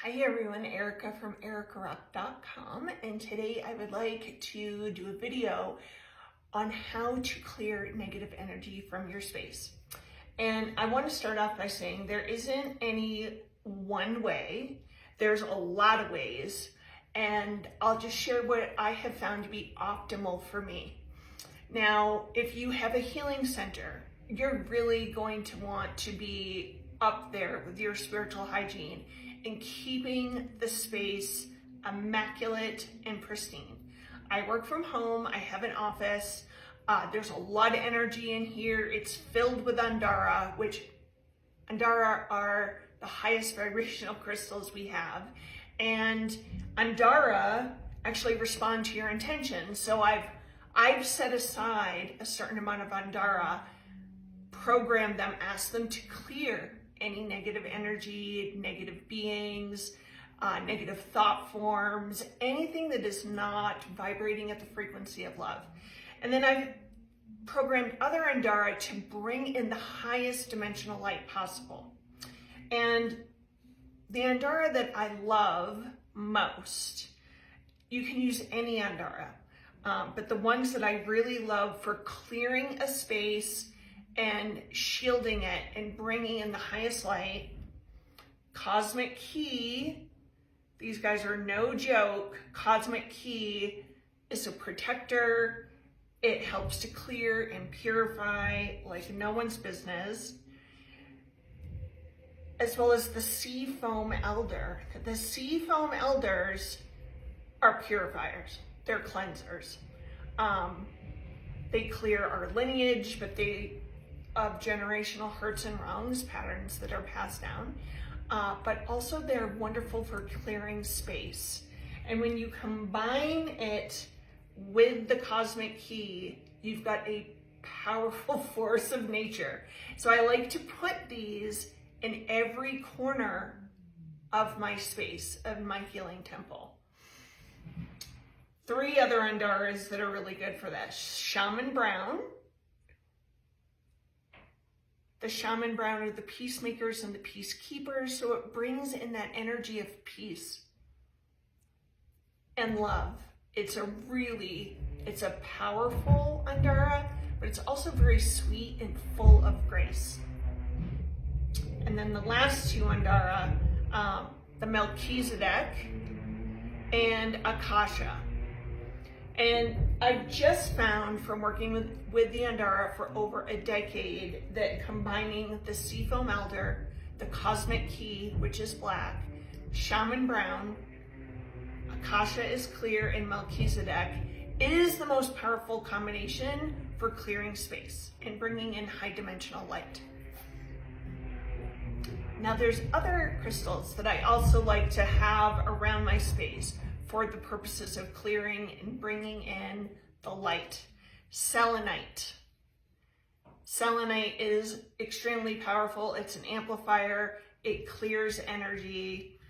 Hi everyone, Erica from ericarock.com, and today I would like to do a video on how to clear negative energy from your space. And I want to start off by saying there isn't any one way, there's a lot of ways, and I'll just share what I have found to be optimal for me. Now, if you have a healing center, you're really going to want to be up there with your spiritual hygiene and keeping the space immaculate and pristine. I work from home, I have an office, there's a lot of energy in here. It's filled with Andara, which Andara are the highest vibrational crystals we have. And Andara actually respond to your intention. So I've set aside a certain amount of Andara, programmed them, asked them to clear any negative energy, negative beings, negative thought forms, anything that is not vibrating at the frequency of love. And then I've programmed other Andara to bring in the highest dimensional light possible. And the Andara that I love most, you can use any Andara, but the ones that I really love for clearing a space and shielding it and bringing in the highest light. Cosmic Key, these guys are no joke. Cosmic Key is a protector. It helps to clear and purify like no one's business. As well as the Sea Foam Elder. The Sea Foam Elders are purifiers. They're cleansers. They clear our lineage, but of generational hurts and wrongs, patterns that are passed down, but also they're wonderful for clearing space. And when you combine it with the Cosmic Key, you've got a powerful force of nature. So I like to put these in every corner of my space, of my healing temple. 3 other Andaras that are really good for this. Shaman Brown. The Shaman Brown are the peacemakers and the peacekeepers, so it brings in that energy of peace and love. It's a powerful Andara, but it's also very sweet and full of grace. And then the last 2 Andara, the Melchizedek and Akasha. And I've just found from working with the Andara for over a decade that combining the Sea Foam Elder, the Cosmic Key, which is black, Shaman Brown, Akasha is clear, and Melchizedek is the most powerful combination for clearing space and bringing in high dimensional light. Now there's other crystals that I also like to have around my space for the purposes of clearing and bringing in the light. Selenite. Selenite is extremely powerful. It's an amplifier. It clears energy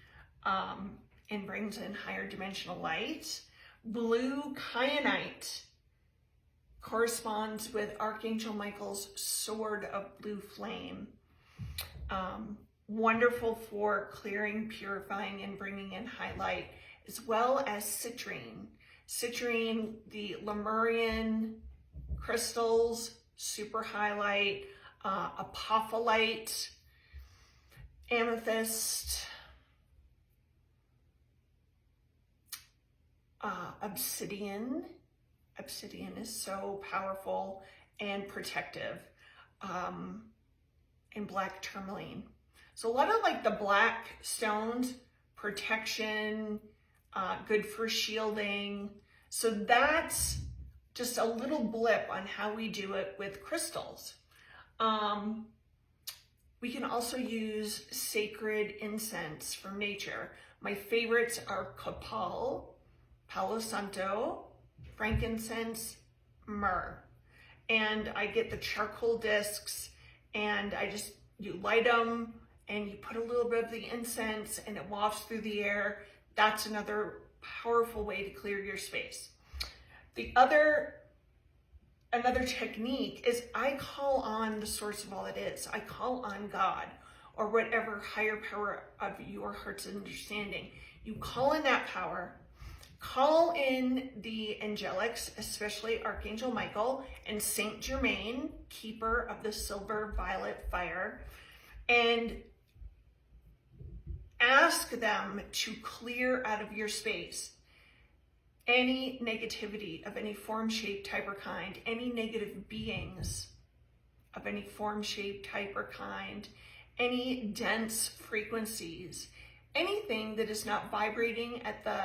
and brings in higher dimensional light. Blue kyanite corresponds with Archangel Michael's sword of blue flame. Wonderful for clearing, purifying, and bringing in high light, as well as citrine. Citrine, the Lemurian crystals, super highlight, apophyllite, amethyst, obsidian. Obsidian is so powerful and protective, and black tourmaline. So a lot of like the black stones, protection, good for shielding. So that's just a little blip on how we do it with crystals. We can also use sacred incense from nature. My favorites are Copal, Palo Santo, Frankinsense, Myhrr. And I get the charcoal discs and you light them and you put a little bit of the incense and it wafts through the air. That's another powerful way to clear your space. Another technique is I call on the source of all it is. I call on God, or whatever higher power of your heart's understanding. You call in that power, call in the angelics, especially Archangel Michael and Saint Germain, keeper of the silver violet fire, and ask them to clear out of your space any negativity of any form, shape, type, or kind, any negative beings of any form, shape, type, or kind, any dense frequencies, anything that is not vibrating at the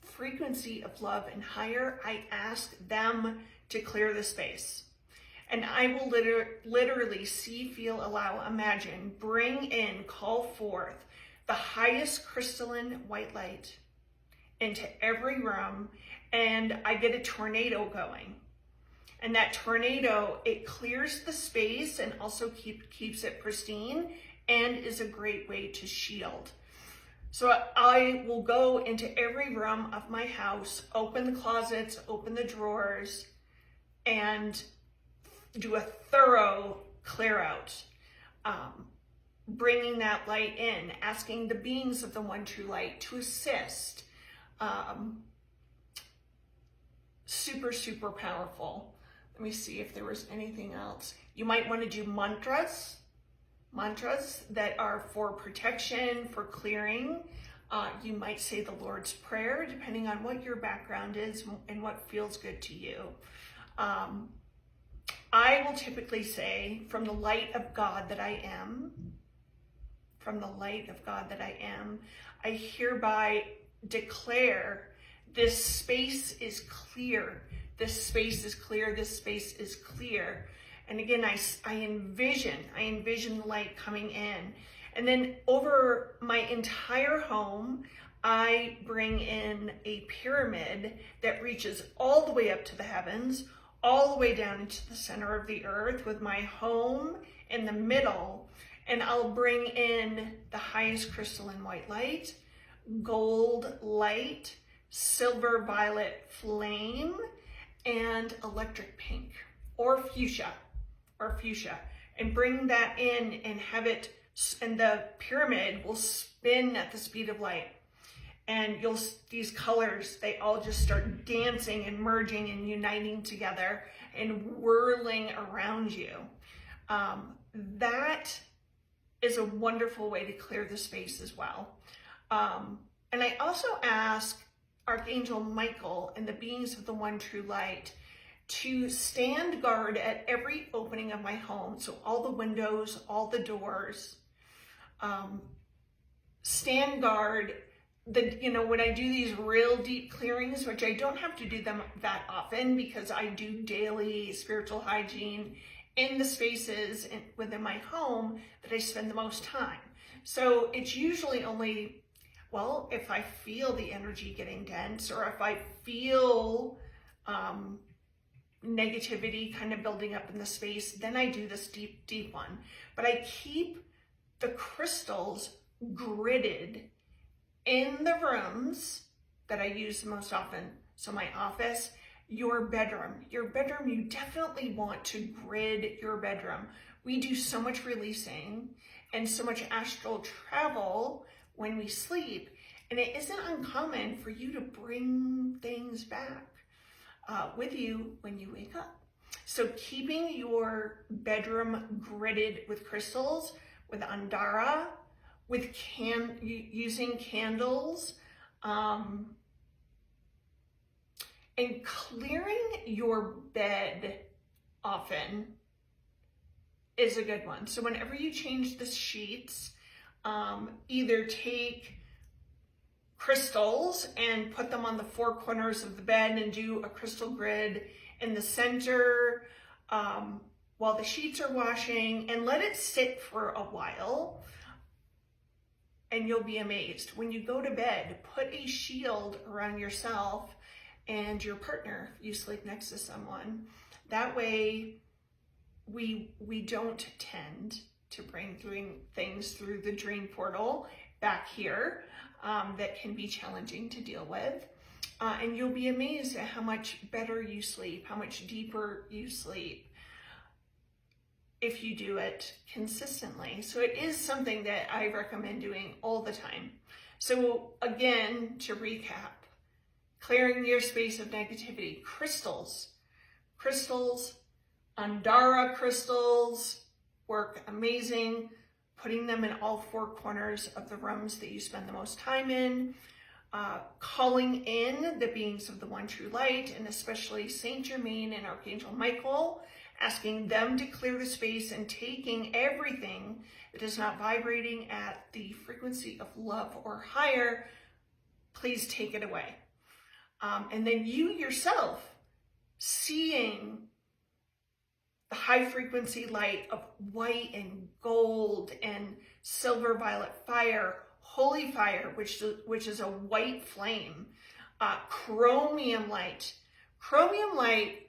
frequency of love and higher. I ask them to clear the space. And I will literally see, feel, allow, imagine, bring in, call forth the highest crystalline white light into every room, and I get a tornado going. And that tornado, it clears the space and also keeps it pristine, and is a great way to shield. So I will go into every room of my house, open the closets, open the drawers, and do a thorough clear out, bringing that light in, asking the beings of the one true light to assist. Super, super powerful. Let me see if there was anything else. You might want to do mantras that are for protection, for clearing. You might say the Lord's Prayer, depending on what your background is and what feels good to you. I will typically say, from the light of God that I am, from the light of God that I am, I hereby declare this space is clear. This space is clear. This space is clear. And again, I envision the light coming in. And then over my entire home, I bring in a pyramid that reaches all the way up to the heavens, all the way down into the center of the earth, with my home in the middle. And I'll bring in the highest crystalline white light, gold light, silver violet flame, and electric pink or fuchsia, and bring that in and have it, and the pyramid will spin at the speed of light. And these colors, they all just start dancing and merging and uniting together and whirling around you. That is a wonderful way to clear the space as well. And I also ask Archangel Michael and the beings of the one true light to stand guard at every opening of my home. So all the windows, all the doors, stand guard. When I do these real deep clearings, which I don't have to do them that often because I do daily spiritual hygiene in the spaces within my home that I spend the most time. So it's usually only, well, if I feel the energy getting dense, or if I feel negativity kind of building up in the space, then I do this deep, deep one. But I keep the crystals gridded in the rooms that I use the most often. So my office, your bedroom, you definitely want to grid your bedroom. We do so much releasing and so much astral travel when we sleep, and it isn't uncommon for you to bring things back with you when you wake up. So keeping your bedroom gridded with crystals, with andara, with using candles, and clearing your bed often is a good one. So whenever you change the sheets, either take crystals and put them on the four corners of the bed and do a crystal grid in the center while the sheets are washing, and let it sit for a while. And you'll be amazed. When you go to bed, put a shield around yourself and your partner if you sleep next to someone. That way we don't tend to bring things through the dream portal back here that can be challenging to deal with. And you'll be amazed at how much better you sleep, how much deeper you sleep. if you do it consistently. So it is something that I recommend doing all the time. So again, to recap, clearing your space of negativity, crystals, Andara crystals work amazing. Putting them in all four corners of the rooms that you spend the most time in. Calling in the beings of the one true light, and especially Saint Germain and Archangel Michael, asking them to clear the space and taking everything that is not vibrating at the frequency of love or higher, please take it away. And then you yourself seeing the high frequency light of white and gold and silver violet fire, holy fire, which is a white flame, chromium light. Chromium light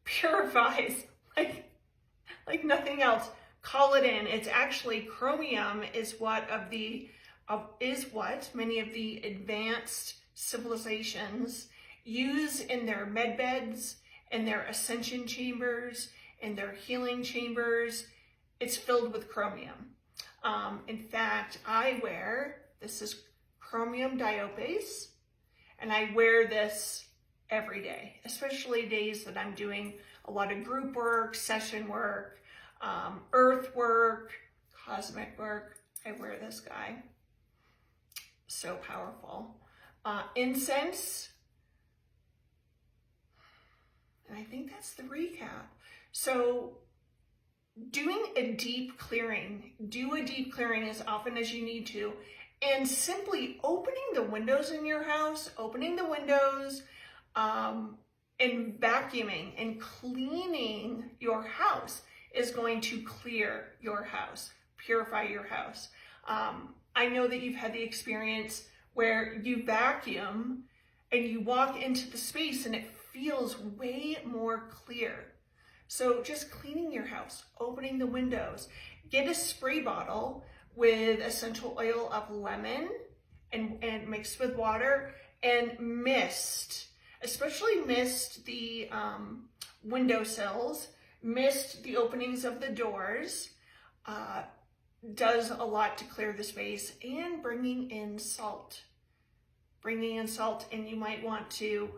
purifies like nothing else. Call it in. It's actually, chromium is what many of the advanced civilizations use in their med beds, in their ascension chambers, in their healing chambers. It's filled with chromium. In fact, this is chromium diopase, and I wear this every day, especially days that I'm doing a lot of group work, session work, earth work, cosmic work. I wear this guy. So powerful. Incense. And I think that's the recap. So doing a deep clearing, do a deep clearing as often as you need to, and simply opening the windows in your house, and vacuuming and cleaning your house is going to clear your house, purify your house. I know that you've had the experience where you vacuum and you walk into the space and it feels way more clear. So just cleaning your house, opening the windows, get a spray bottle with essential oil of lemon and mixed with water, and mist, especially mist the windowsills, mist the openings of the doors, does a lot to clear the space. And bringing in salt, and you might want to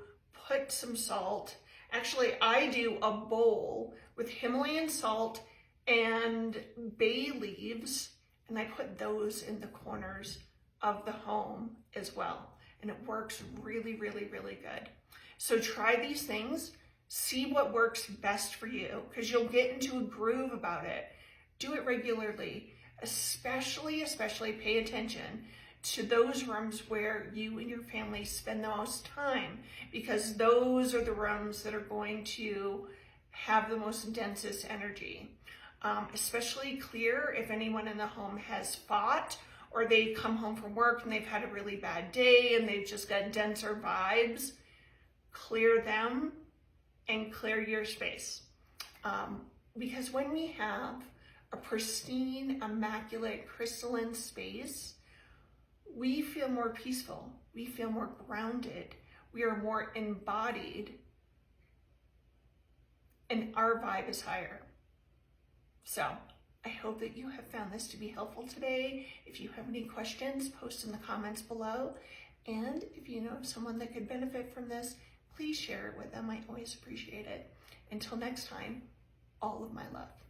put some salt. Actually, I do a bowl with Himalayan salt and bay leaves, and I put those in the corners of the home as well. And it works really, really, really good. So try these things, see what works best for you, because you'll get into a groove about it. Do it regularly, especially pay attention to those rooms where you and your family spend the most time, because those are the rooms that are going to have the most densest energy. Especially clear if anyone in the home has fought, or they come home from work and they've had a really bad day and they've just got denser vibes. Clear them and clear your space. Because when we have a pristine, immaculate, crystalline space, we feel more peaceful, we feel more grounded, we are more embodied, and our vibe is higher. So I hope that you have found this to be helpful today. If you have any questions, post in the comments below. And if you know someone that could benefit from this, please share it with them. I always appreciate it. Until next time, all of my love.